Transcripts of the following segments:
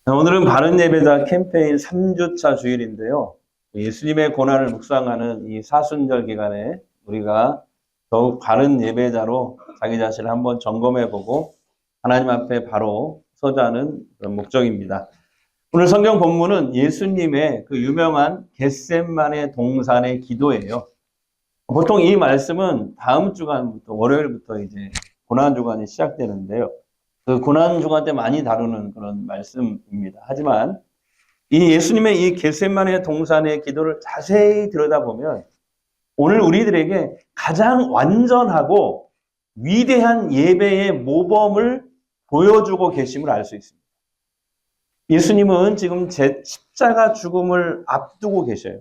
오늘은 바른 예배자 캠페인 3주차 주일인데요. 예수님의 고난을 묵상하는 이 사순절 기간에 우리가 더욱 바른 예배자로 자기 자신을 한번 점검해보고 하나님 앞에 바로 서자는 그런 목적입니다. 오늘 성경 본문은 예수님의 그 유명한 겟셋마네 동산의 기도예요. 보통 이 말씀은 다음 주간부터, 월요일부터 이제 고난주간이 시작되는데요. 그 고난주간 때 많이 다루는 그런 말씀입니다. 하지만 이 예수님의 이 겟셋마네 동산의 기도를 자세히 들여다보면 오늘 우리들에게 가장 완전하고 위대한 예배의 모범을 보여주고 계심을 알 수 있습니다. 예수님은 지금 십자가 죽음을 앞두고 계셔요.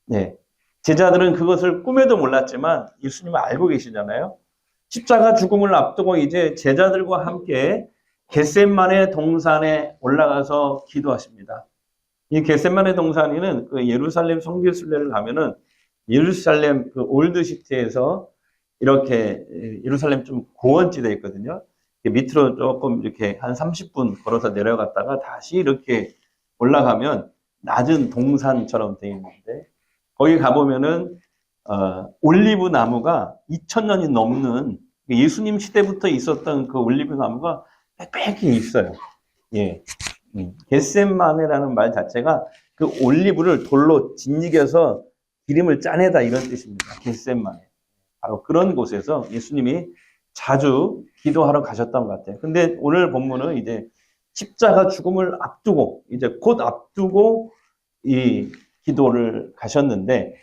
네. 제자들은 그것을 꿈에도 몰랐지만 예수님은 알고 계시잖아요. 십자가 죽음을 앞두고 이제 제자들과 함께 겟셋마네 동산에 올라가서 기도하십니다. 이 겟셋마네 동산에는 그 예루살렘 성지순례를 가면은 예루살렘 그 올드시티에서 이렇게 예루살렘 좀 고원지대에 있거든요. 밑으로 조금 이렇게 한 30분 걸어서 내려갔다가 다시 이렇게 올라가면 낮은 동산처럼 되어 있는데 거기 가보면은 올리브 나무가 2000년이 넘는 예수님 시대부터 있었던 그 올리브 나무가 빽빽히 있어요. 예. 겟셋마네라는 말 자체가 그 올리브를 돌로 짓이겨서 기름을 짜내다 이런 뜻입니다. 겟셋마네. 바로 그런 곳에서 예수님이 자주 기도하러 가셨던 것 같아요. 근데 오늘 본문은 이제 십자가 죽음을 앞두고 이제 곧 앞두고 이 기도를 가셨는데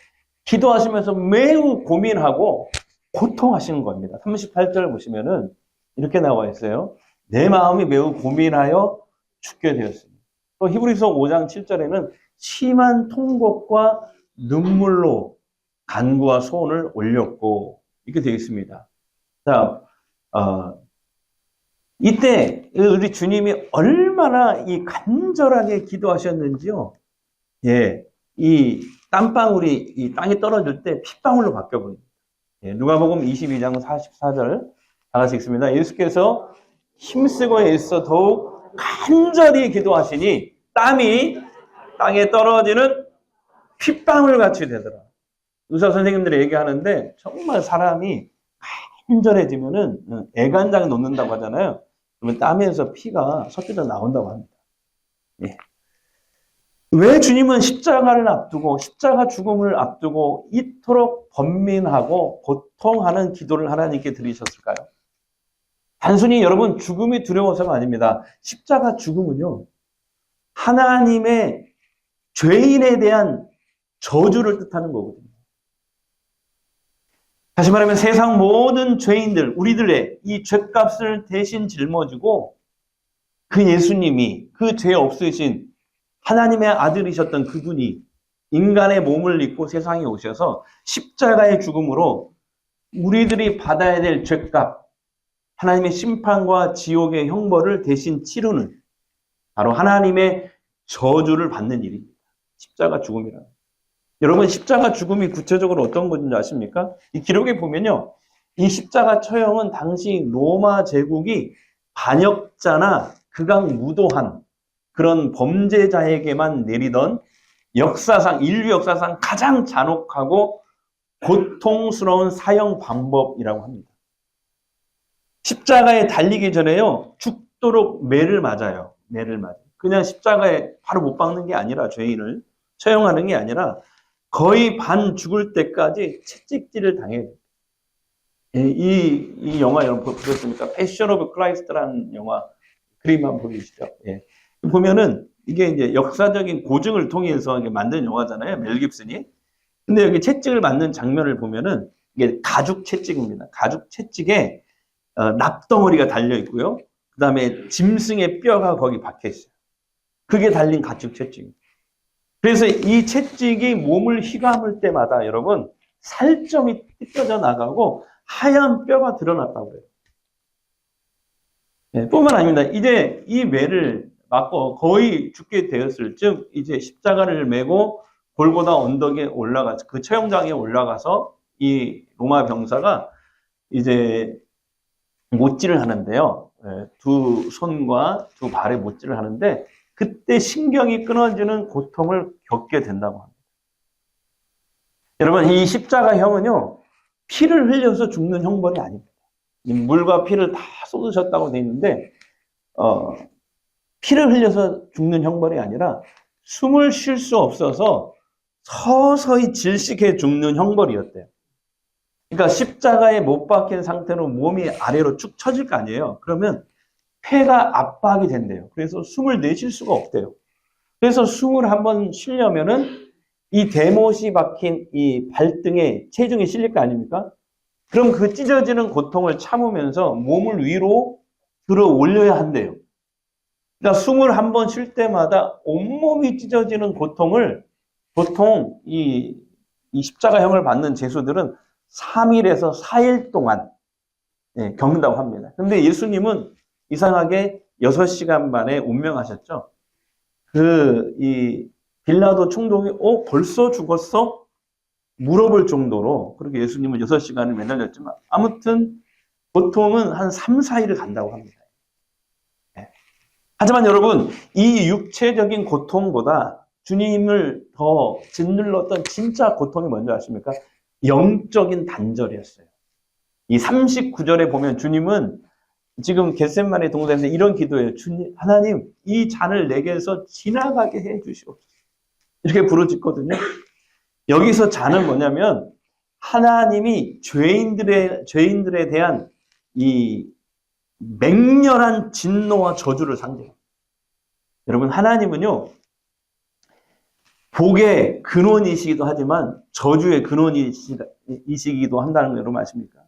기도하시면서 매우 고민하고 고통하시는 겁니다. 38절 보시면은 이렇게 나와 있어요. 내 마음이 매우 고민하여 죽게 되었습니다. 또 히브리서 5장 7절에는 심한 통곡과 눈물로 간구와 소원을 올렸고 이렇게 되어 있습니다. 자, 이때 우리 주님이 얼마나 이 간절하게 기도하셨는지요. 예, 이 땀방울이 이 땅에 떨어질 때 핏방울로 바뀌어버립니다. 예, 누가복음 22장 44절 다 같이 읽습니다. 예수께서 힘쓰고 애써 더욱 간절히 기도하시니 땀이 땅에 떨어지는 핏방울 같이 되더라. 의사 선생님들이 얘기하는데 정말 사람이 간절해지면은 애간장 놓는다고 하잖아요. 그러면 땀에서 피가 섞여서 나온다고 합니다. 예. 왜 주님은 십자가를 앞두고 십자가 죽음을 앞두고 이토록 번민하고 고통하는 기도를 하나님께 드리셨을까요? 단순히 여러분 죽음이 두려워서가 아닙니다. 십자가 죽음은요. 하나님의 죄인에 대한 저주를 뜻하는 거거든요. 다시 말하면 세상 모든 죄인들, 우리들의 이 죄값을 대신 짊어지고 그 예수님이 그 죄 없으신 하나님의 아들이셨던 그분이 인간의 몸을 입고 세상에 오셔서 십자가의 죽음으로 우리들이 받아야 될 죄값, 하나님의 심판과 지옥의 형벌을 대신 치르는 바로 하나님의 저주를 받는 일입니다. 십자가 죽음이라는. 여러분 십자가 죽음이 구체적으로 어떤 건지 아십니까? 이 기록에 보면요. 이 십자가 처형은 당시 로마 제국이 반역자나 극악무도한 그런 범죄자에게만 내리던 역사상, 인류 역사상 가장 잔혹하고 고통스러운 사형 방법이라고 합니다. 십자가에 달리기 전에요. 죽도록 매를 맞아요. 매를 맞아요. 그냥 십자가에 바로 못 박는 게 아니라 죄인을 처형하는 게 아니라 거의 반 죽을 때까지 채찍질을 당해요. 예, 이 영화 여러분 보셨습니까? 패션 오브 크라이스트라는 영화 그림 한번 보이시죠? 예. 보면은 이게 이제 역사적인 고증을 통해서 만든 영화잖아요. 멜 깁슨이. 근데 여기 채찍을 맞는 장면을 보면은 이게 가죽 채찍입니다. 가죽 채찍에 납덩어리가 달려 있고요. 그 다음에 짐승의 뼈가 거기 박혀 있어요. 그게 달린 가죽 채찍입니다. 그래서 이 채찍이 몸을 휘감을 때마다 여러분 살점이 뜯겨져 나가고 하얀 뼈가 드러났다고 해요. 네, 뿐만 아닙니다. 이제 이 매를 맞고 거의 죽게 되었을 즉 이제 십자가를 메고 골고다 언덕에 올라가서 그 처형장에 올라가서 이 로마 병사가 이제 못질을 하는데요. 두 손과 두 발에 못질을 하는데 그때 신경이 끊어지는 고통을 겪게 된다고 합니다. 여러분, 이 십자가형은요, 피를 흘려서 죽는 형벌이 아닙니다. 물과 피를 다 쏟으셨다고 되어 있는데, 피를 흘려서 죽는 형벌이 아니라 숨을 쉴 수 없어서 서서히 질식해 죽는 형벌이었대요. 그러니까 십자가에 못 박힌 상태로 몸이 아래로 축 처질 거 아니에요. 그러면 폐가 압박이 된대요. 그래서 숨을 내쉴 수가 없대요. 그래서 숨을 한번 쉬려면은 이 대못이 박힌 이 발등에 체중이 실릴 거 아닙니까? 그럼 그 찢어지는 고통을 참으면서 몸을 위로 들어 올려야 한대요. 그러니까 숨을 한번 쉴 때마다 온몸이 찢어지는 고통을 보통 이 십자가형을 받는 제수들은 3일에서 4일 동안 겪는다고 합니다. 근데 예수님은 이상하게 6시간 만에 운명하셨죠. 이 빌라도 총독이 벌써 죽었어? 물어볼 정도로 그렇게 예수님은 6시간을 매달렸지만 아무튼 보통은 한 3, 4일을 간다고 합니다. 하지만 여러분, 이 육체적인 고통보다 주님을 더 짓눌렀던 진짜 고통이 뭔지 아십니까? 영적인 단절이었어요. 이 39절에 보면 주님은 지금 겟세마네 동산에서 이런 기도예요. 주님, 하나님, 이 잔을 내게서 지나가게 해 주시옵소서. 이렇게 부르짖거든요. 여기서 잔은 뭐냐면 하나님이 죄인들에 대한 이 맹렬한 진노와 저주를 상징해요. 여러분, 하나님은요, 복의 근원이시기도 하지만 저주의 근원이시기도 한다는 거 여러분 아십니까?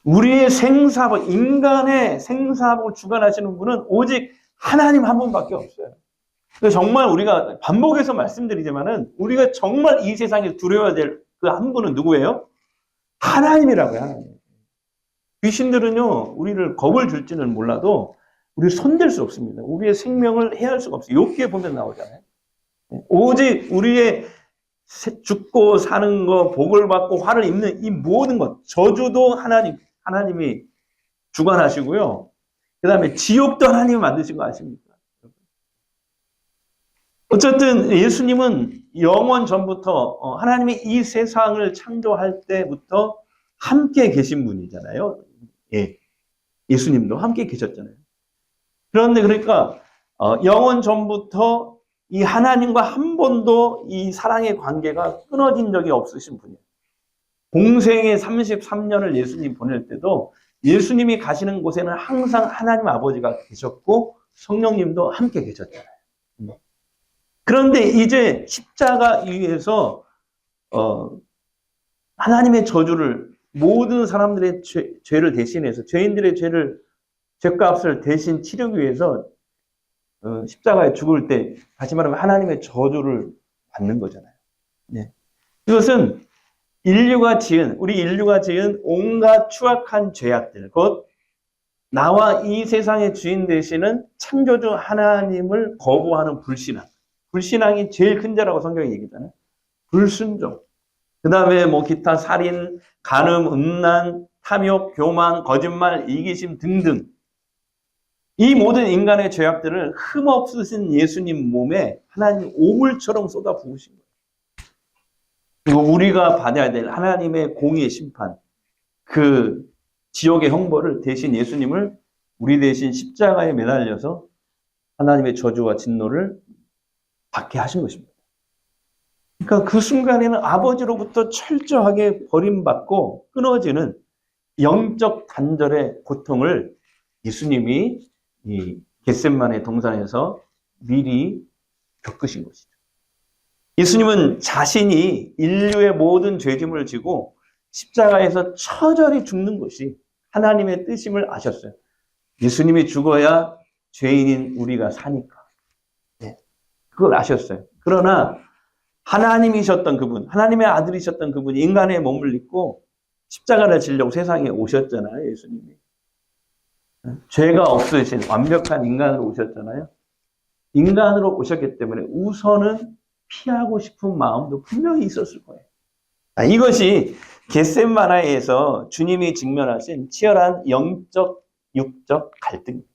우리의 생사복, 인간의 생사복을 주관하시는 분은 오직 하나님 한 분밖에 없어요. 정말 우리가 반복해서 말씀드리지만은 우리가 정말 이 세상에 두려워야 될 그 한 분은 누구예요? 하나님이라고요, 하나님. 귀신들은요, 우리를 겁을 줄지는 몰라도 우리를 손댈 수 없습니다. 우리의 생명을 해할 수가 없어요. 욥기에 보면 나오잖아요. 오직 우리의 죽고 사는 거, 복을 받고 화를 입는 이 모든 것, 저주도 하나님이 주관하시고요. 그 다음에 지옥도 하나님이 만드신 거 아십니까? 어쨌든 예수님은 영원 전부터 하나님이 이 세상을 창조할 때부터 함께 계신 분이잖아요. 예, 예수님도 함께 계셨잖아요. 그런데 그러니까 영원 전부터 이 하나님과 한 번도 이 사랑의 관계가 끊어진 적이 없으신 분이에요. 공생의 33년을 예수님 보낼 때도 예수님이 가시는 곳에는 항상 하나님 아버지가 계셨고 성령님도 함께 계셨잖아요. 그런데 이제 십자가 위에서 하나님의 저주를 모든 사람들의 죄를 대신해서 죄인들의 죄값을 대신 치르기 위해서 십자가에 죽을 때 다시 말하면 하나님의 저주를 받는 거잖아요. 네. 이것은 우리 인류가 지은 온갖 추악한 죄악들, 곧 나와 이 세상의 주인 되시는 창조주 하나님을 거부하는 불신앙이 제일 큰 죄라고 성경이 얘기하잖아요. 불순종. 그 다음에 기타 살인, 간음, 음란, 탐욕, 교만, 거짓말, 이기심 등등. 이 모든 인간의 죄악들을 흠없으신 예수님 몸에 하나님 오물처럼 쏟아 부으신 거예요. 그리고 우리가 받아야 될 하나님의 공의의 심판, 그 지옥의 형벌을 대신 예수님을 우리 대신 십자가에 매달려서 하나님의 저주와 진노를 받게 하신 것입니다. 그러니까 그 순간에는 아버지로부터 철저하게 버림받고 끊어지는 영적 단절의 고통을 예수님이 이 겟세마네 동산에서 미리 겪으신 것이죠. 예수님은 자신이 인류의 모든 죄짐을 지고 십자가에서 처절히 죽는 것이 하나님의 뜻임을 아셨어요. 예수님이 죽어야 죄인인 우리가 사니까. 네, 그걸 아셨어요. 그러나 하나님이셨던 그분, 하나님의 아들이셨던 그분이 인간의 몸을 입고 십자가를 지려고 세상에 오셨잖아요, 예수님이. 죄가 없으신 완벽한 인간으로 오셨잖아요. 인간으로 오셨기 때문에 우선은 피하고 싶은 마음도 분명히 있었을 거예요. 이것이 겟세마네에서 주님이 직면하신 치열한 영적, 육적 갈등입니다.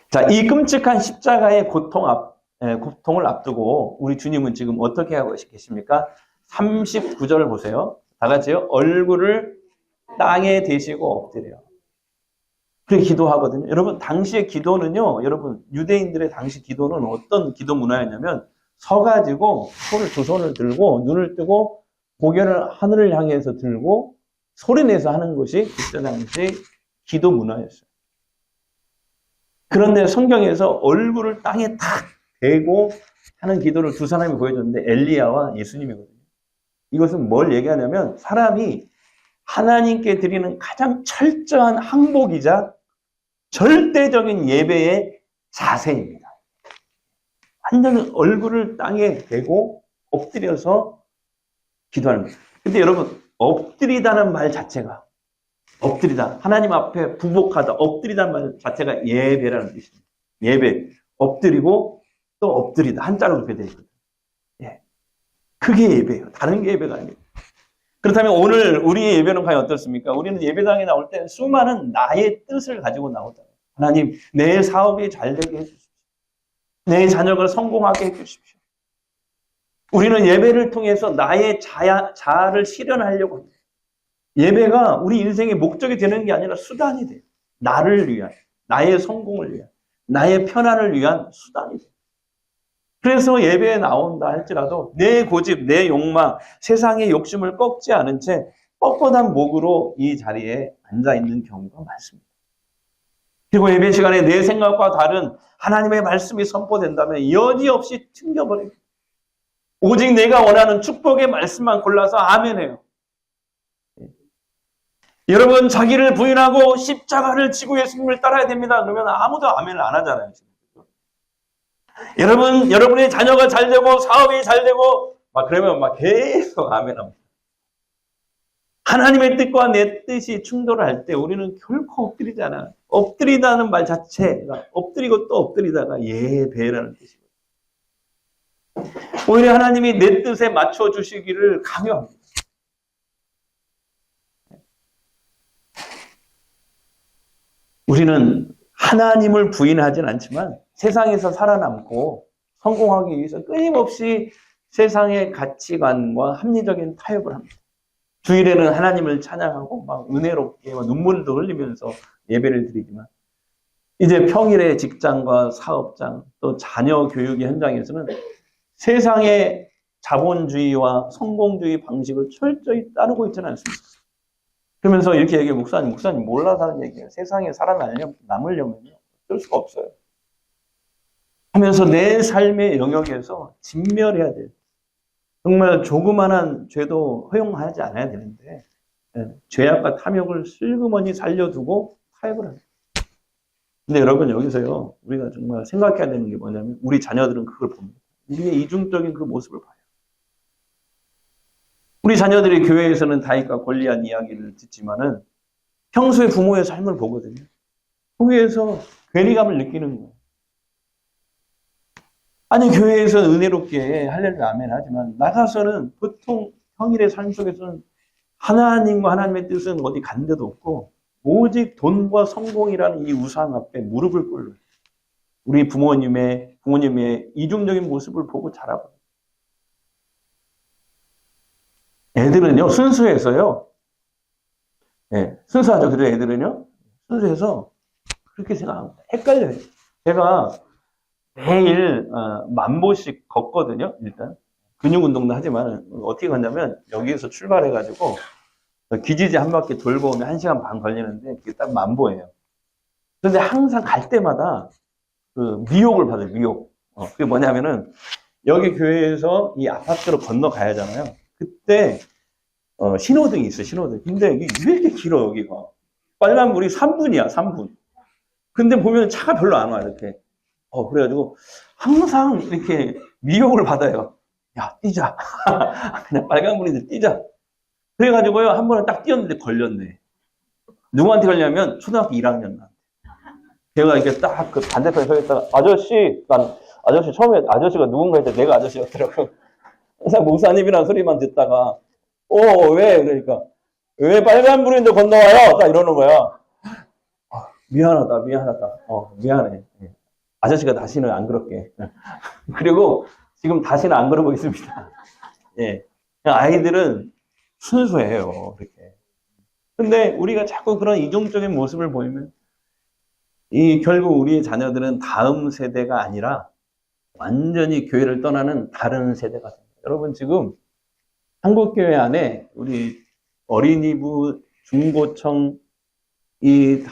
자, 이 끔찍한 십자가의 고통을 앞두고 우리 주님은 지금 어떻게 하고 계십니까? 39절을 보세요. 다 같이요. 얼굴을 땅에 대시고 엎드려. 그렇게 기도하거든요. 여러분, 당시의 기도는요, 여러분, 유대인들의 당시 기도는 어떤 기도 문화였냐면, 서가지고, 두 손을 들고, 눈을 뜨고, 고개를 하늘을 향해서 들고, 소리내서 하는 것이 그때 당시 기도 문화였어요. 그런데 성경에서 얼굴을 땅에 탁 대고 하는 기도를 두 사람이 보여줬는데, 엘리야와 예수님이거든요. 이것은 뭘 얘기하냐면, 사람이 하나님께 드리는 가장 철저한 항복이자 절대적인 예배의 자세입니다. 완전 얼굴을 땅에 대고 엎드려서 기도하는 거예요. 근데 여러분, 엎드리다는 말 자체가, 엎드리다, 하나님 앞에 부복하다, 엎드리다는 말 자체가 예배라는 뜻입니다. 예배, 엎드리고 또 엎드리다, 한자로 그렇게 되어 있거든요. 예. 그게 예배예요. 다른 게 예배가 아니에요. 그렇다면 오늘 우리의 예배는 과연 어떻습니까? 우리는 예배당에 나올 때 수많은 나의 뜻을 가지고 나오잖아요. 하나님, 내 사업이 잘 되게 해주십시오. 내 자녀가 성공하게 해주십시오. 우리는 예배를 통해서 나의 자아를 실현하려고 합니다. 예배가 우리 인생의 목적이 되는 게 아니라 수단이 돼요. 나를 위한, 나의 성공을 위한, 나의 편안을 위한 수단이 돼요. 그래서 예배에 나온다 할지라도 내 고집, 내 욕망, 세상의 욕심을 꺾지 않은 채 뻣뻣한 목으로 이 자리에 앉아있는 경우가 많습니다. 그리고 예배 시간에 내 생각과 다른 하나님의 말씀이 선포된다면 여지없이 튕겨버립니다. 오직 내가 원하는 축복의 말씀만 골라서 아멘해요. 여러분, 자기를 부인하고 십자가를 지고 예수님을 따라야 됩니다. 그러면 아무도 아멘을 안 하잖아요. 여러분, 여러분의 자녀가 잘 되고 사업이 잘 되고 그러면 계속 아멘합니다. 하나님의 뜻과 내 뜻이 충돌할 때 우리는 결코 엎드리지 않아요. 엎드리다는 말 자체가 엎드리고 또 엎드리다가 예배라는 뜻이거든요. 오히려 하나님이 내 뜻에 맞춰주시기를 강요합니다. 우리는 하나님을 부인하진 않지만 세상에서 살아남고 성공하기 위해서 끊임없이 세상의 가치관과 합리적인 타협을 합니다. 주일에는 하나님을 찬양하고 은혜롭게 눈물도 흘리면서 예배를 드리지만 이제 평일에 직장과 사업장 또 자녀 교육의 현장에서는 세상의 자본주의와 성공주의 방식을 철저히 따르고 있지는 않습니다. 그러면서 이렇게 얘기해요. 목사님 몰라서 하는 얘기예요. 세상에 살아남으려면요 어쩔 수가 없어요. 하면서 내 삶의 영역에서 진멸해야 돼요. 정말 조그만한 죄도 허용하지 않아야 되는데 죄악과 탐욕을 슬그머니 살려두고 타협을 합니다. 근데 여러분 여기서요 우리가 정말 생각해야 되는 게 뭐냐면 우리 자녀들은 그걸 봅니다. 우리의 이중적인 그 모습을 봐요. 우리 자녀들이 교회에서는 다윗과 골리앗 이야기를 듣지만은 평소에 부모의 삶을 보거든요. 거기에서 괴리감을 느끼는 거예요. 아니 교회에서 은혜롭게 할렐루야 아멘 하지만 나가서는 보통 평일의 삶 속에서는 하나님과 하나님의 뜻은 어디 간 데도 없고 오직 돈과 성공이라는 이 우상 앞에 무릎을 꿇는 우리 부모님의 이중적인 모습을 보고 자라고. 애들은요 순수해서요. 네, 순수하죠. 그래도 애들은요 순수해서 그렇게 생각합니다. 헷갈려요. 제가 매일 10,000보씩 걷거든요. 일단 근육 운동도 하지만 어떻게 걷냐면 여기에서 출발해가지고 기지지 한 바퀴 돌고 오면 1시간 반 걸리는데 그게 딱 10,000보예요. 그런데 항상 갈 때마다 그 미혹을 받아요. 미혹. 그게 뭐냐면은 여기 교회에서 이 아파트로 건너가야 하잖아요. 그때 신호등이 있어. 신호등. 근데 이게 왜 이렇게 길어 여기가. 빨간불이 3분이야. 3분. 근데 보면 차가 별로 안 와 이렇게. 그래가지고 항상 이렇게 미혹을 받아요. 야, 뛰자. 그냥 빨간불인데 뛰자. 그래가지고요, 한 번은 딱 뛰었는데 걸렸네. 누구한테 걸냐면, 초등학교 1학년. 제가 이렇게 딱 그 반대편에 서 있다가, 아저씨, 처음에 아저씨가 누군가 했는데 내가 아저씨였더라고요. 그래서 목사님이라는 소리만 듣다가, 왜? 그러니까, 왜 빨간불인데 건너와요? 딱 이러는 거야. 미안하다. 미안해. 아저씨가 다시는 안 그럴게. 그리고 지금 다시는 안 그러고 있습니다. 예. 아이들은 순수해요. 이렇게. 근데 우리가 자꾸 그런 이중적인 모습을 보이면 결국 우리의 자녀들은 다음 세대가 아니라 완전히 교회를 떠나는 다른 세대가 됩니다. 여러분 지금 한국교회 안에 우리 어린이부, 중고청 이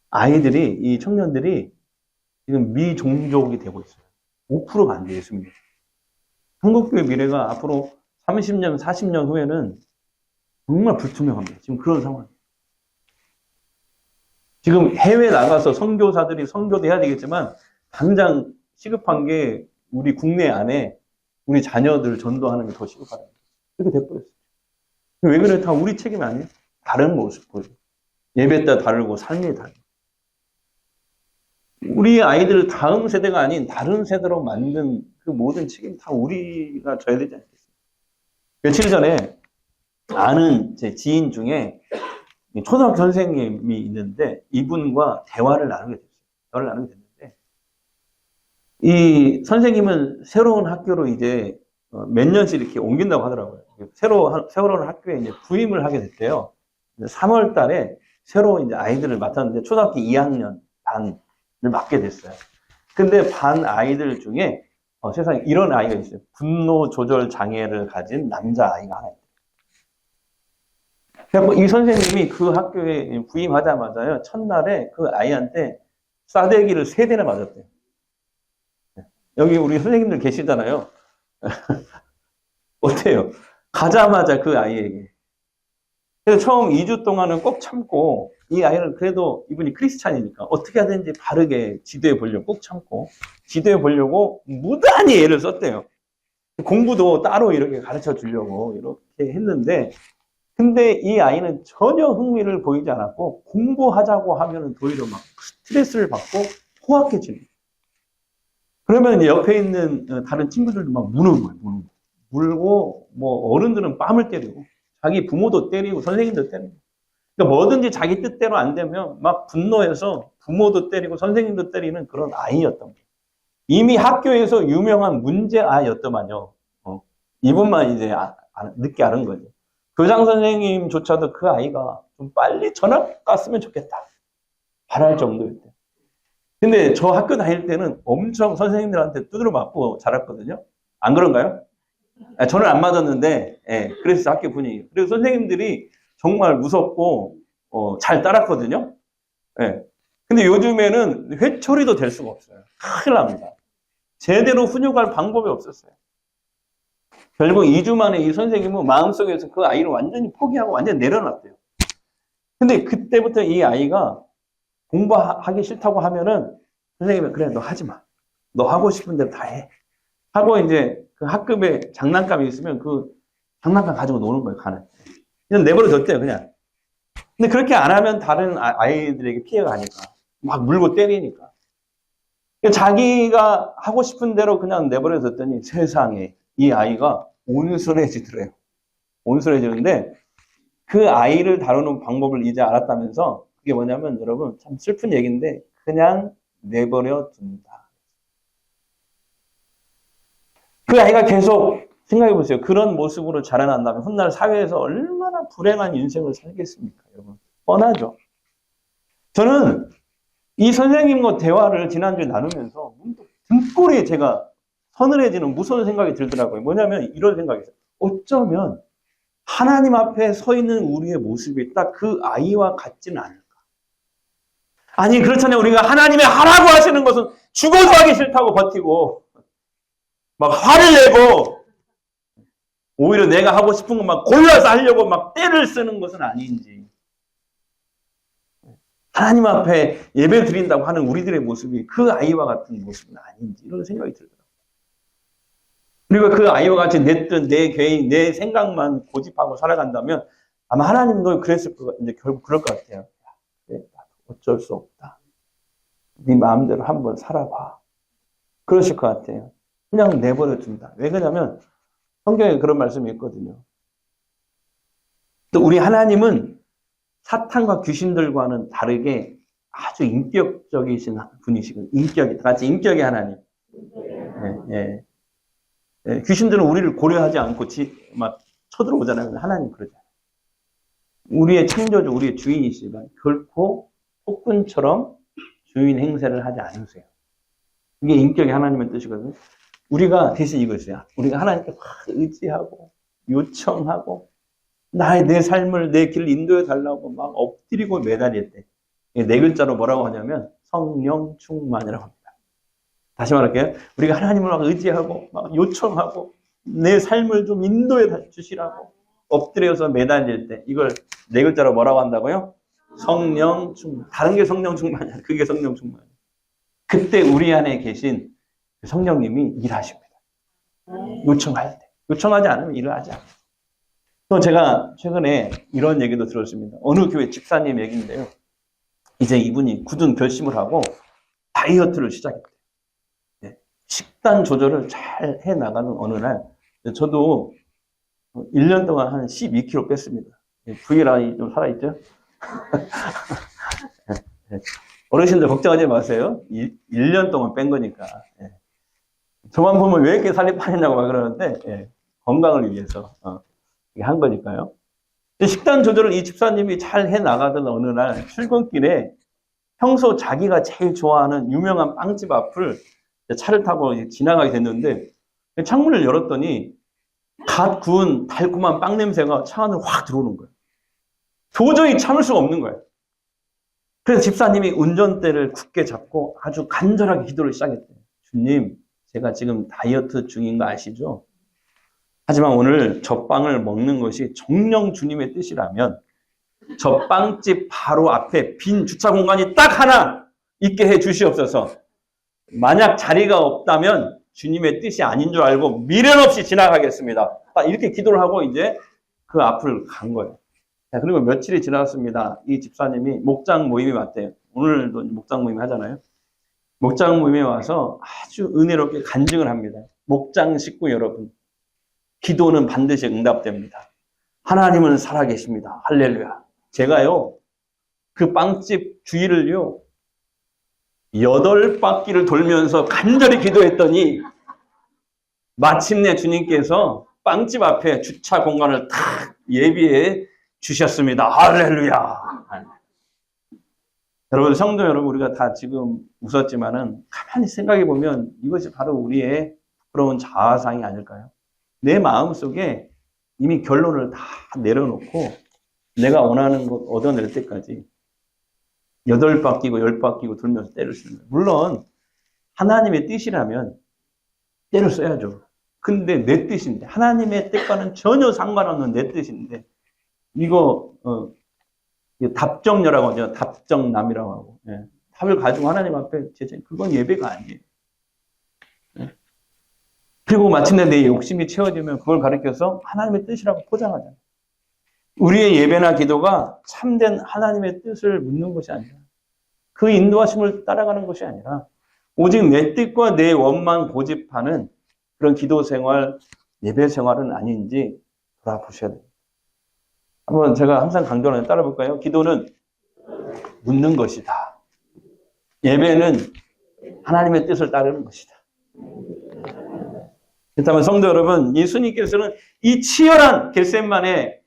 아이들이, 이 청년들이 지금 미종족이 되고 있어요. 5%가 안 돼요, 예수님. 한국교회 미래가 앞으로 30년, 40년 후에는 정말 불투명합니다. 지금 그런 상황이에요. 지금 해외 나가서 선교사들이 선교도 해야 되겠지만 당장 시급한 게 우리 국내 안에 우리 자녀들 전도하는 게 더 시급하다. 그렇게 돼버렸어요. 왜 그래? 다 우리 책임 아니에요? 다른 모습 보여요. 예배 때 다르고 삶이 다르고. 우리 아이들 다음 세대가 아닌 다른 세대로 만든 그 모든 책임 다 우리가 져야 되지 않겠어요? 며칠 전에 아는 제 지인 중에 초등학교 선생님이 있는데 이분과 대화를 나누게 됐는데 이 선생님은 새로운 학교로 이제 몇 년씩 이렇게 옮긴다고 하더라고요. 새로운 학교에 이제 부임을 하게 됐대요. 3월 달에 새로 이제 아이들을 맡았는데 초등학교 2학년 반을 맡게 됐어요. 근데 반 아이들 중에 세상에 이런 아이가 있어요. 분노 조절 장애를 가진 남자 아이가 하나 있어요. 그래서 이 선생님이 그 학교에 부임하자마자요, 첫날에 그 아이한테 싸대기를 3대나 맞았대요. 여기 우리 선생님들 계시잖아요. 어때요? 가자마자 그 아이에게. 그래서 처음 2주 동안은 꼭 참고, 이 아이는 그래도 이분이 크리스찬이니까 어떻게 하든지 바르게 지도해 보려고 꼭 참고, 지도해 보려고 무단히 애를 썼대요. 공부도 따로 이렇게 가르쳐 주려고 이렇게 했는데, 근데 이 아이는 전혀 흥미를 보이지 않았고, 공부하자고 하면은 도리어 막 스트레스를 받고 포악해지는 거예요. 그러면 옆에 있는 다른 친구들도 막 무는 거예요, 물고, 뭐, 어른들은 뺨을 때리고, 자기 부모도 때리고, 선생님도 때리고. 그러니까 뭐든지 자기 뜻대로 안 되면 막 분노해서 부모도 때리고, 선생님도 때리는 그런 아이였던 거예요. 이미 학교에서 유명한 문제 아이였더만요. 이분만 이제 늦게 아는 거죠. 교장 선생님조차도 그 아이가 좀 빨리 전학 갔으면 좋겠다. 바랄 정도였대요. 근데 저 학교 다닐 때는 엄청 선생님들한테 두드려 맞고 자랐거든요. 안 그런가요? 저는 안 맞았는데, 예, 그래서 학교 분위기. 그리고 선생님들이 정말 무섭고, 잘 따랐거든요. 예. 근데 요즘에는 회초리도 될 수가 없어요. 큰일 납니다. 제대로 훈육할 방법이 없었어요. 결국 2주 만에 이 선생님은 마음속에서 그 아이를 완전히 포기하고 완전히 내려놨대요. 근데 그때부터 이 아이가 공부하기 싫다고 하면은 선생님이 그래, 너 하지 마. 너 하고 싶은 대로 다 해. 하고 이제 그 학급에 장난감이 있으면 그 장난감 가지고 노는 거예요, 가는. 그냥 내버려 뒀대요, 그냥. 근데 그렇게 안 하면 다른 아이들에게 피해가 가니까. 막 물고 때리니까. 자기가 하고 싶은 대로 그냥 내버려 뒀더니 세상에 이 아이가 온순해지더래요. 온순해지는데 그 아이를 다루는 방법을 이제 알았다면서 그게 뭐냐면 여러분 참 슬픈 얘기인데 그냥 내버려 둔다. 그 아이가 계속 생각해 보세요. 그런 모습으로 자라난다면 훗날 사회에서 얼마나 불행한 인생을 살겠습니까, 여러분? 뻔하죠. 저는 이 선생님과 대화를 지난주에 나누면서 등골에 제가 서늘해지는 무서운 생각이 들더라고요. 뭐냐면 이런 생각이 있어요. 어쩌면 하나님 앞에 서 있는 우리의 모습이 딱 그 아이와 같지는 않을까. 아니 그렇잖아요. 우리가 하나님의 하라고 하시는 것은 죽어도 하기 싫다고 버티고 막 화를 내고 오히려 내가 하고 싶은 것만 골라서 하려고 막 때를 쓰는 것은 아닌지. 하나님 앞에 예배 드린다고 하는 우리들의 모습이 그 아이와 같은 모습은 아닌지 이런 생각이 들더라고요. 그리고 그 아이와 같이 내 뜻, 내 개인, 내 생각만 고집하고 살아간다면 아마 하나님도 그랬을 것 같은데 결국 그럴 것 같아요. 그래, 어쩔 수 없다. 네 마음대로 한번 살아봐. 그러실 것 같아요. 그냥 내버려 둔다. 왜 그러냐면 성경에 그런 말씀이 있거든요. 또 우리 하나님은 사탄과 귀신들과는 다르게 아주 인격적이신 분이시고, 같이 인격의 하나님. 예, 예. 예, 귀신들은 우리를 고려하지 않고 막 쳐들어오잖아요. 하나님 그러잖아요. 우리의 창조주, 우리의 주인이시지만 결코 폭군처럼 주인 행세를 하지 않으세요. 이게 인격의 하나님의 뜻이거든요. 우리가 대신 이것이야. 우리가 하나님께 확 의지하고 요청하고 내 삶을, 내 길을 인도해 달라고 막 엎드리고 매달릴 때, 네 글자로 뭐라고 하냐면 성령 충만이라고 합니다. 다시 말할게요. 우리가 하나님을 막 의지하고 막 요청하고 내 삶을 좀 인도해 주시라고 엎드려서 매달릴 때, 이걸 네 글자로 뭐라고 한다고요? 성령 충만. 다른 게 성령 충만이야. 그게 성령 충만이야. 그때 우리 안에 계신 성령님이 일하십니다. 요청할 때. 요청하지 않으면 일을 하지 않아요. 또 제가 최근에 이런 얘기도 들었습니다. 어느 교회 집사님 얘기인데요. 이제 이분이 굳은 결심을 하고 다이어트를 시작했대요. 네. 식단 조절을 잘 해나가는 어느 날, 저도 1년 동안 한 12kg 뺐습니다. V라인이 좀 살아있죠? 어르신들 걱정하지 마세요. 1년 동안 뺀 거니까. 저만 보면 왜 이렇게 살이 빠졌냐고 막 그러는데, 건강을 위해서 한 거니까요. 식단 조절을 이 집사님이 잘 해나가던 어느 날 출근길에 평소 자기가 제일 좋아하는 유명한 빵집 앞을 차를 타고 지나가게 됐는데, 창문을 열었더니 갓 구운 달콤한 빵 냄새가 차 안으로 확 들어오는 거예요. 도저히 참을 수가 없는 거예요. 그래서 집사님이 운전대를 굳게 잡고 아주 간절하게 기도를 시작했대요. 주님, 제가 지금 다이어트 중인 거 아시죠? 하지만 오늘 저 빵을 먹는 것이 정녕 주님의 뜻이라면 저 빵집 바로 앞에 빈 주차 공간이 딱 하나 있게 해 주시옵소서. 만약 자리가 없다면 주님의 뜻이 아닌 줄 알고 미련 없이 지나가겠습니다. 딱 이렇게 기도를 하고 이제 그 앞을 간 거예요. 자, 그리고 며칠이 지났습니다. 이 집사님이 목장 모임이 왔대요. 오늘도 목장 모임 하잖아요. 목장 모임에 와서 아주 은혜롭게 간증을 합니다. 목장 식구 여러분, 기도는 반드시 응답됩니다. 하나님은 살아계십니다. 할렐루야. 제가요, 그 빵집 주위를요, 8바퀴를 돌면서 간절히 기도했더니 마침내 주님께서 빵집 앞에 주차 공간을 탁 예비해 주셨습니다. 할렐루야. 여러분, 성도 여러분, 우리가 다 지금 웃었지만은 가만히 생각해 보면 이것이 바로 우리의 부끄러운 자아상이 아닐까요? 내 마음속에 이미 결론을 다 내려놓고 내가 원하는 것 얻어낼 때까지 8바퀴고 10바퀴고 돌면서 때를 쓰는 거예요. 물론 하나님의 뜻이라면 때를 써야죠. 근데 내 뜻인데, 하나님의 뜻과는 전혀 상관없는 내 뜻인데, 이거 답정녀라고 하죠. 답정남이라고 하고, 답을 가지고 하나님 앞에 제재, 그건 예배가 아니에요. 그리고 마침내 내 욕심이 채워지면 그걸 가리켜서 하나님의 뜻이라고 포장하잖아요. 우리의 예배나 기도가 참된 하나님의 뜻을 묻는 것이 아니라, 그 인도하심을 따라가는 것이 아니라 오직 내 뜻과 내 원만 고집하는 그런 기도 생활, 예배 생활은 아닌지 돌아보셔야 됩니다. 한번 제가 항상 강조하는 데 따라 볼까요? 기도는 묻는 것이다. 예배는 하나님의 뜻을 따르는 것이다. 그렇다면 성도 여러분, 예수님께서는 이 치열한 겟세마네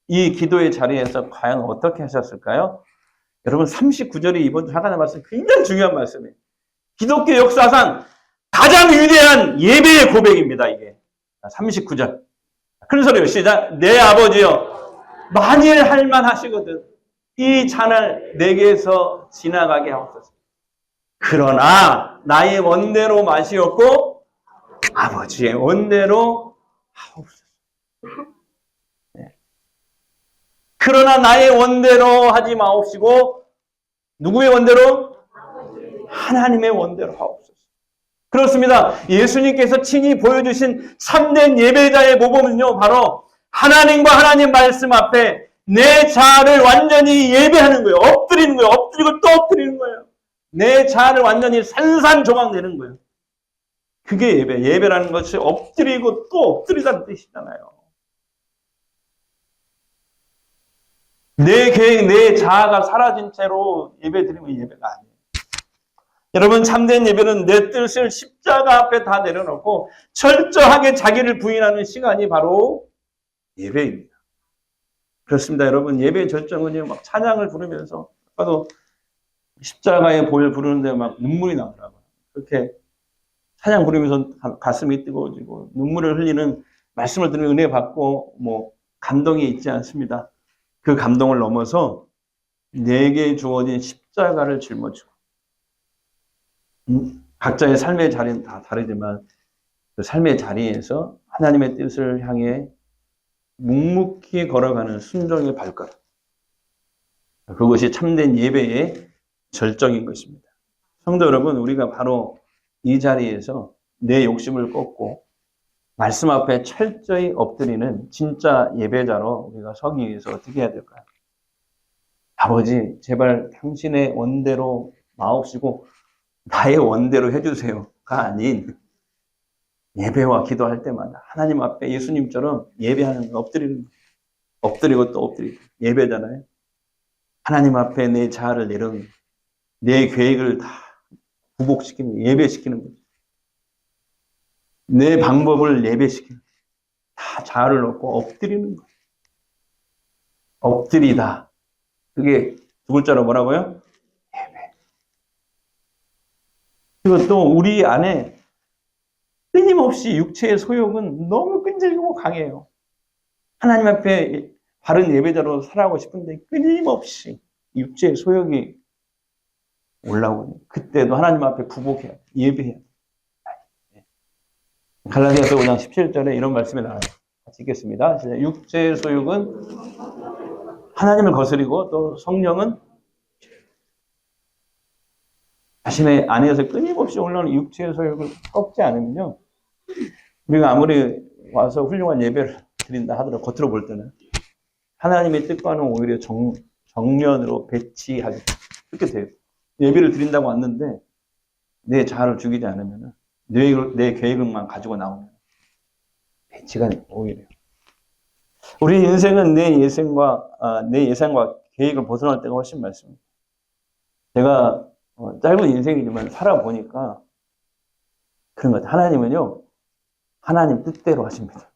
이 기도의 자리에서 과연 어떻게 하셨을까요? 여러분, 39절이 이번 주 하나님의 말씀 굉장히 중요한 말씀이에요. 기독교 역사상 가장 위대한 예배의 고백입니다, 이게. 39절. 큰 소리로 시작. 내 아버지여, 만일 할만하시거든 이 잔을 내게서 지나가게 하옵소서. 그러나 나의 원대로 마시옵고 아버지의 원대로 하옵소서. 그러나 나의 원대로 하지 마옵시고 누구의 원대로? 하나님의 원대로 하옵소서. 그렇습니다. 예수님께서 친히 보여주신 참된 예배자의 모범은요, 바로 하나님과 하나님 말씀 앞에 내 자아를 완전히 예배하는 거예요. 엎드리는 거예요. 엎드리고 또 엎드리는 거예요. 내 자아를 완전히 산산조각 내는 거예요. 그게 예배. 예배라는 것이 엎드리고 또 엎드리다는 뜻이잖아요. 내 계획, 내 자아가 사라진 채로 예배 드리면 예배가 아니에요. 여러분, 참된 예배는 내 뜻을 십자가 앞에 다 내려놓고 철저하게 자기를 부인하는 시간이 바로 예배입니다. 그렇습니다. 여러분, 예배의 절정은요, 막 찬양을 부르면서, 아까도 십자가의 보혈 부르는데 막 눈물이 나더라고요. 그렇게 찬양 부르면서 가슴이 뜨거워지고 눈물을 흘리는 말씀을 들으면 은혜 받고 감동이 있지 않습니다. 그 감동을 넘어서 내게 주어진 십자가를 짊어지고 각자의 삶의 자리는 다 다르지만 그 삶의 자리에서 하나님의 뜻을 향해 묵묵히 걸어가는 순종의 발걸음. 그것이 참된 예배의 절정인 것입니다. 성도 여러분, 우리가 바로 이 자리에서 내 욕심을 꺾고 말씀 앞에 철저히 엎드리는 진짜 예배자로 우리가 서기 위해서 어떻게 해야 될까요? 아버지, 제발 당신의 원대로 마옵시고 나의 원대로 해주세요가 아닌 예배와 기도할 때마다 하나님 앞에 예수님처럼 예배하는 거, 엎드리는 거. 엎드리고 또 엎드리고 예배잖아요. 하나님 앞에 내 자아를 내려놓는 내 계획을 다 구복시키는 예배시키는 거죠. 내 방법을 예배시키는 다 자아를 놓고 엎드리는 거예요. 엎드리다. 그게 두 글자로 뭐라고요? 예배. 그리고 또 우리 안에 끊임없이 육체의 소욕은 너무 끈질기고 강해요. 하나님 앞에 바른 예배자로 살아가고 싶은데 끊임없이 육체의 소욕이 올라오니 그때도 하나님 앞에 구복해야 돼. 예배해야 돼. 갈라디아서 5장 17절에 이런 말씀이 나와요. 같이 읽겠습니다. 육체의 소욕은 하나님을 거스리고 또 성령은 자신의 안에서 끊임없이 올라오는 육체의 소욕을 꺾지 않으면요. 우리가 아무리 와서 훌륭한 예배를 드린다 하더라도 겉으로 볼 때는 하나님의 뜻과는 오히려 정면으로 배치하게 그렇게 돼요. 예배를 드린다고 왔는데 내 자아를 죽이지 않으면 내 계획만 가지고 나오면 배치가 오히려 우리 인생은 내 예상과 계획을 벗어날 때가 훨씬 많습니다. 제가 짧은 인생이지만 살아보니까 그런 것 같아요. 하나님은요, 하나님 뜻대로 하십니다.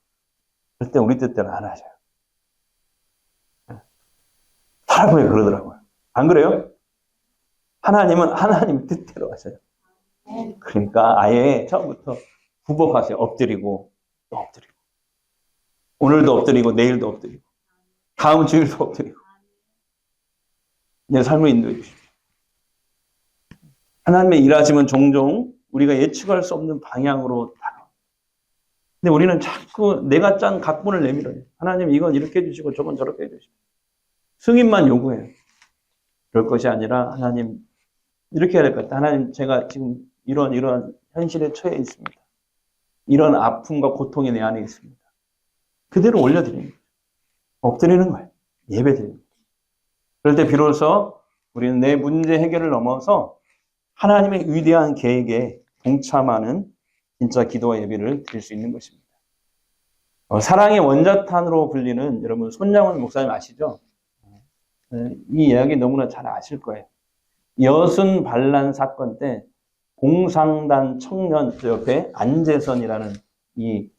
절대 우리 뜻대로 안 하셔요. 살아보니까 그러더라고요. 안 그래요? 하나님은 하나님 뜻대로 하셔요. 그러니까 아예 처음부터 구복하세요. 엎드리고 또 엎드리고 오늘도 엎드리고 내일도 엎드리고 다음 주일도 엎드리고 내 삶을 인도해 주십시오. 하나님의 일하심은 종종 우리가 예측할 수 없는 방향으로 다가옵니다. 근데 우리는 자꾸 내가 짠 각본을 내밀어요. 하나님 이건 이렇게 해주시고 저건 저렇게 해주시고 승인만 요구해요. 그럴 것이 아니라 하나님 이렇게 해야 될 것 같아요. 하나님 제가 지금 이런 현실에 처해 있습니다. 이런 아픔과 고통이 내 안에 있습니다. 그대로 올려드립니다. 엎드리는 거예요. 예배 드립니다. 그럴 때 비로소 우리는 내 문제 해결을 넘어서 하나님의 위대한 계획에 동참하는 진짜 기도와 예배를 드릴 수 있는 것입니다. 사랑의 원자탄으로 불리는 여러분 손양원 목사님 아시죠? 이 이야기 너무나 잘 아실 거예요. 여순 반란 사건 때 공상단 청년 옆에 안재선이라는 이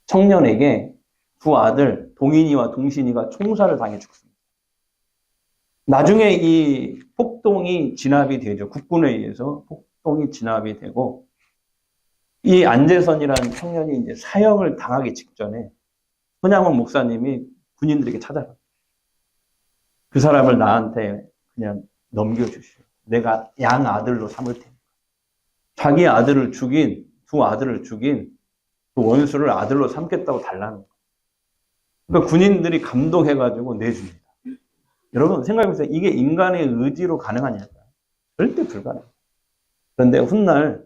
청년에게 두 아들 동인이와 동신이가 총살을 당해 죽습니다. 나중에 이 폭동이 진압이 되죠. 국군에 의해서 폭동이 진압이 되고 이 안재선이라는 청년이 이제 사형을 당하기 직전에 손양원 목사님이 군인들에게 찾아가요. 그 사람을 나한테 그냥 넘겨주시오. 내가 양 아들로 삼을 테니까. 자기 아들을 죽인 두 아들을 죽인 그 원수를 아들로 삼겠다고 달라는 거예요. 그러니까 군인들이 감동해가지고 내줍니다. 여러분 생각해보세요. 이게 인간의 의지로 가능하냐고요. 절대 불가능해요. 그런데 훗날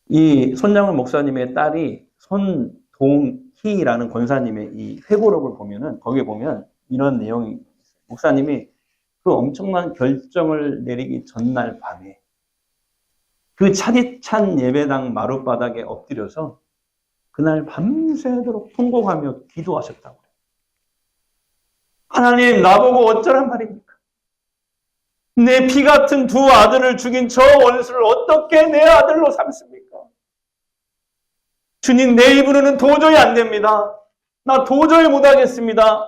이 손양원 목사님의 딸이 손동희라는 권사님의 이 회고록을 보면은 거기에 보면 이런 내용이 목사님이 그 엄청난 결정을 내리기 전날 밤에 그 차디찬 예배당 마룻바닥에 엎드려서 그날 밤새도록 통곡하며 기도하셨다고 해요. 하나님, 나보고 어쩌란 말입니까? 내 피 같은 두 아들을 죽인 저 원수를 어떻게 내 아들로 삼습니까? 주님, 내 입으로는 도저히 안 됩니다. 나 도저히 못하겠습니다.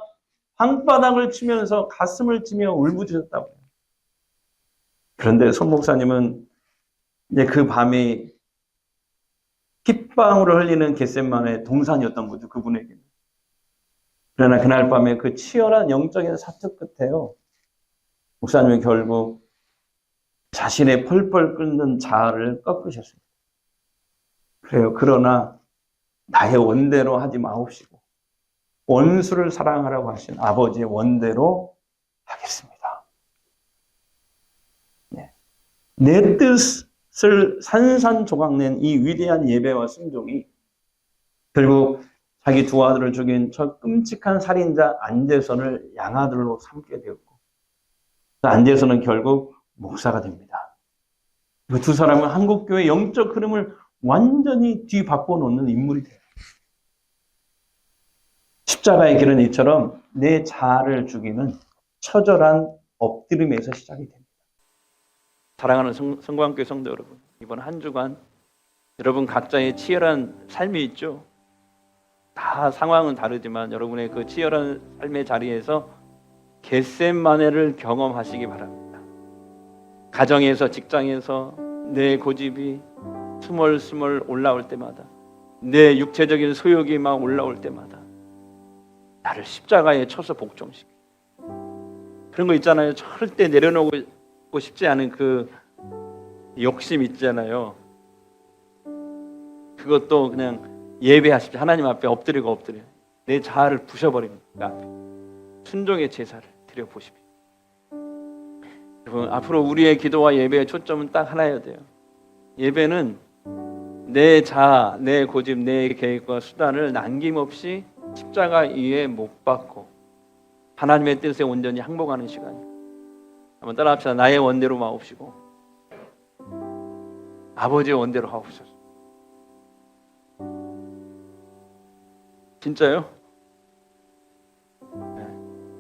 방바닥을 치면서 가슴을 치며 울부짖었다고요. 그런데 손 목사님은 이제 그 밤이 핏방울을 흘리는 겟세마네 동산이었던 거죠, 그분에게는. 그러나 그날 밤에 그 치열한 영적인 사투 끝에요, 목사님은 결국 자신의 펄펄 끓는 자아를 꺾으셨습니다. 그래요. 그러나 나의 원대로 하지 마옵시고 원수를 사랑하라고 하신 아버지의 원대로 하겠습니다. 내 뜻을 산산조각낸 이 위대한 예배와 순종이 결국 자기 두 아들을 죽인 저 끔찍한 살인자 안재선을 양아들로 삼게 되었고, 안재선은 결국 목사가 됩니다. 그 두 사람은 한국교회의 영적 흐름을 완전히 뒤바꿔 놓는 인물이 돼요. 십자가의 길은 이처럼 내 자아를 죽이는 처절한 엎드림에서 시작이 됩니다. 사랑하는 성광교회 성도 여러분, 이번 한 주간 여러분 각자의 치열한 삶이 있죠. 다 상황은 다르지만 여러분의 그 치열한 삶의 자리에서 겟세마네를 경험하시기 바랍니다. 가정에서, 직장에서 내 고집이 스멀스멀 올라올 때마다, 내 육체적인 소욕이 막 올라올 때마다 나를 십자가에 쳐서 복종시켜. 그런 거 있잖아요. 절대 내려놓고 싶지 않은 그 욕심 있잖아요. 그것도 그냥 예배하십시오. 하나님 앞에 엎드려 내 자아를 부셔버립니다. 순종의 제사를 드려보십시오. 여러분, 앞으로 우리의 기도와 예배의 초점은 딱 하나여야 돼요. 예배는 내 자아, 내 고집, 내 계획과 수단을 남김없이 십자가 위에 못 박고 하나님의 뜻에 온전히 항복하는 시간이에요. 한번 따라합시다. 나의 원대로 마옵시고 아버지의 원대로 하옵소서. 진짜요? 네.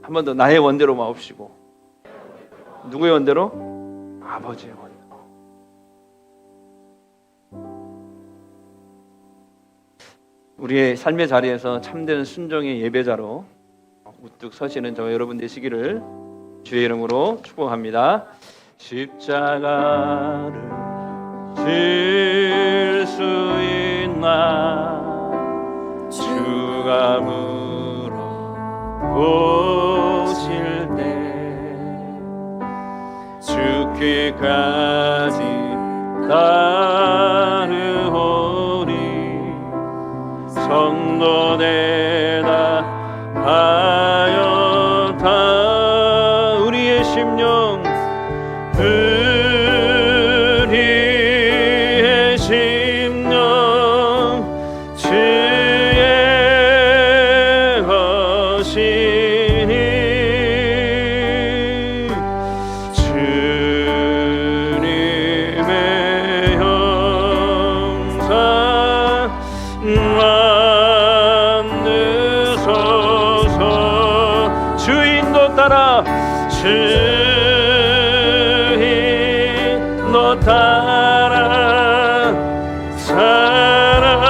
한 번 더. 나의 원대로 마옵시고. 누구의 원대로? 아버지의 원대로. 우리의 삶의 자리에서 참된 순종의 예배자로 우뚝 서시는 저 여러분 되시기를 주의 이름으로 축복합니다. 십자가를 질 수 있나 주가 물어보실 때 죽기까지 따르오리 성도되다 하였다. 우리의 심령 우리의 심령 주의 것이니 주님의 형상 만드소서. 주인도 따라 주인도 따라 살아갈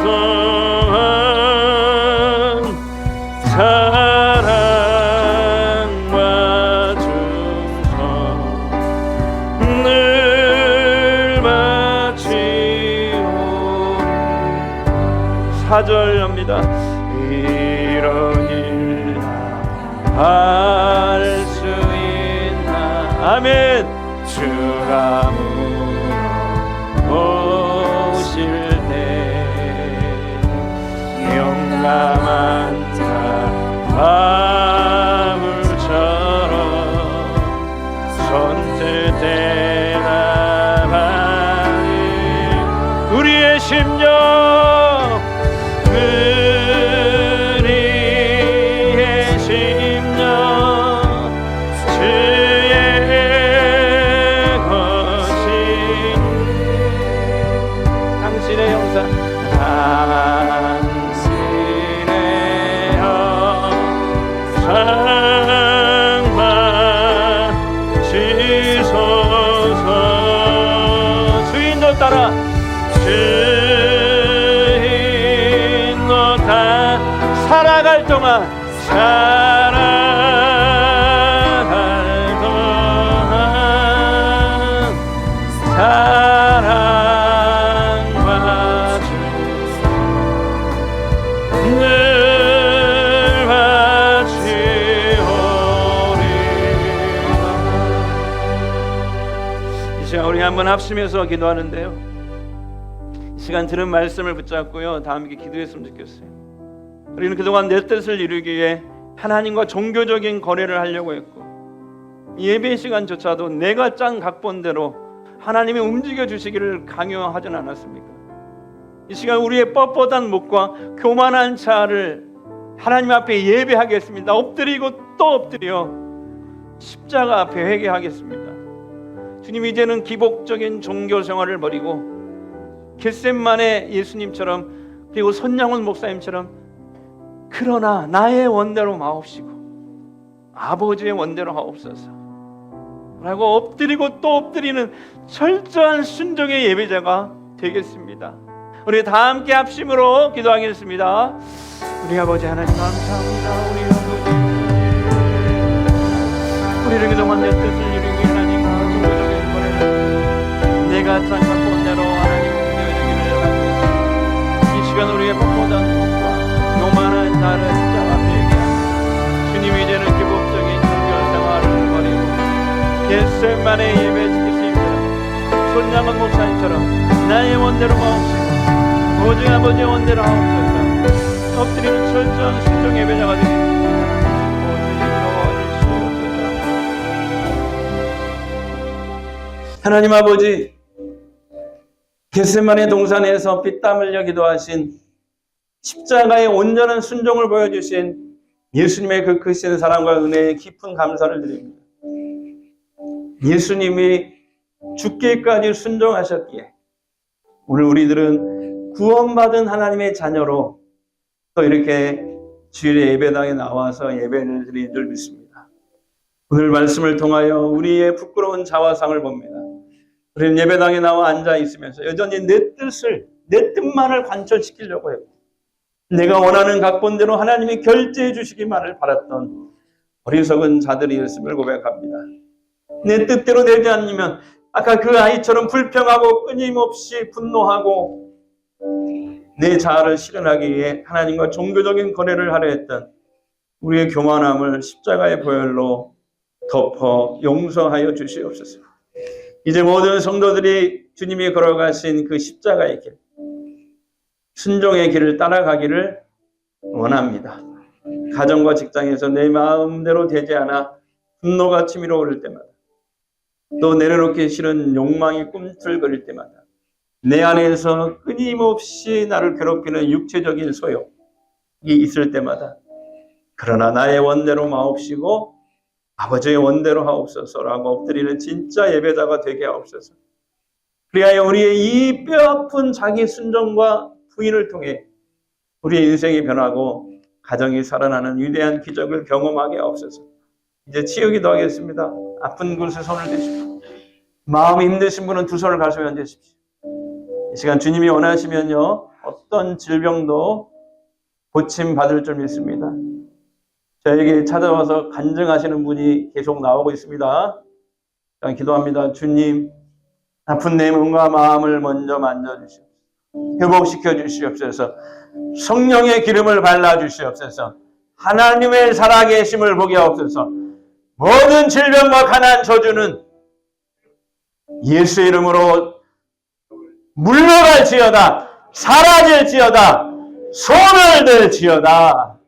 동안 사랑과 충성 늘 바치오리. 4절합니다. 이런 일 할 수 있나. 아멘. 주가 물어보실 때 용감한 자 바울처럼 선뜻 대답하니 우리의 심령 당신의 동안 살아갈 동안 사랑과 주사 늘 바치오리라. 이 시간 우리 한번 합심해서 기도하는데요, 이 시간 들은 말씀을 붙잡고요, 다 함께 기도했으면 좋겠어요. 우리는 그동안 내 뜻을 이루기 위해 하나님과 종교적인 거래를 하려고 했고, 예배 시간조차도 내가 짠 각본대로 하나님이 움직여 주시기를 강요하진 않았습니까? 이 시간 우리의 뻣뻣한 목과 교만한 자아를 하나님 앞에 예배하겠습니다. 엎드리고 또 엎드려 십자가 앞에 회개하겠습니다. 주님, 이제는 기복적인 종교 생활을 버리고 겟셋만의 예수님처럼, 그리고 손양원 목사님처럼, 그러나 나의 원대로 마옵시고 아버지의 원대로 하옵소서 라고 엎드리고 또 엎드리는 철저한 순종의 예배자가 되겠습니다. 우리 다 함께 합심으로 기도하겠습니다. 우리 아버지 하나님 감사합니다. 우리 아버지, 우리를 그동안 내 뜻을 이루기 하나님과 종교적인 거래를 내가 짠 각본대로 하나님 움직여주기를 바랍니다. 이 시간 우리의 뻣뻣한 목과 요만한 자를 십자가 앞에 얘기하며, 주님, 이제는 기복적인 종교 생활을 버리고 겟셋만의 예배 지키심처럼, 손양원 목사님처럼 나의 원대로 마옵시고 오직 아버지의 원대로 하옵소서. 엎드리는 철저한 순종 예배자가 되겠습니다. 하나님 아버지, 겟셋만의 동산에서 피땀 흘려 기도하신, 십자가의 온전한 순종을 보여주신 예수님의 그 크신 사랑과 은혜에 깊은 감사를 드립니다. 예수님이 죽기까지 순종하셨기에 오늘 우리들은 구원받은 하나님의 자녀로 또 이렇게 주일의 예배당에 나와서 예배를 드리는 줄 믿습니다. 오늘 말씀을 통하여 우리의 부끄러운 자화상을 봅니다. 우리는 예배당에 나와 앉아 있으면서 여전히 내 뜻만을 관철시키려고 했고, 내가 원하는 각본대로 하나님이 결제해 주시기만을 바랐던 어리석은 자들이었음을 고백합니다. 내 뜻대로 되지 않으면 아까 그 아이처럼 불평하고 끊임없이 분노하고 내 자아를 실현하기 위해 하나님과 종교적인 거래를 하려 했던 우리의 교만함을 십자가의 보혈로 덮어 용서하여 주시옵소서. 이제 모든 성도들이 주님이 걸어가신 그 십자가의 길, 순종의 길을 따라가기를 원합니다. 가정과 직장에서 내 마음대로 되지 않아 분노가 치밀어 오를 때마다, 또 내려놓기 싫은 욕망이 꿈틀거릴 때마다, 내 안에서 끊임없이 나를 괴롭히는 육체적인 소욕이 있을 때마다, 그러나 나의 원대로 마옵시고 아버지의 원대로 하옵소서라고 엎드리는 진짜 예배자가 되게 하옵소서. 그리하여 우리의 이 뼈아픈 자기 순종과 부인을 통해 우리의 인생이 변하고 가정이 살아나는 위대한 기적을 경험하게 하옵소서. 이제 치유기도 하겠습니다. 아픈 곳에 손을 대십시오. 마음이 힘드신 분은 두 손을 가슴에 얹으십시오. 이 시간 주님이 원하시면요, 어떤 질병도 고침받을 줄 믿습니다. 저에게 찾아와서 간증하시는 분이 계속 나오고 있습니다. 기도합니다. 주님, 아픈 내 몸과 마음을 먼저 만져주시옵소서. 회복시켜 주시옵소서. 성령의 기름을 발라주시옵소서. 하나님의 살아계심을 보게 하옵소서. 모든 질병과 가난 저주는 예수의 이름으로 물러갈지어다, 사라질지어다, 소멸될지어다.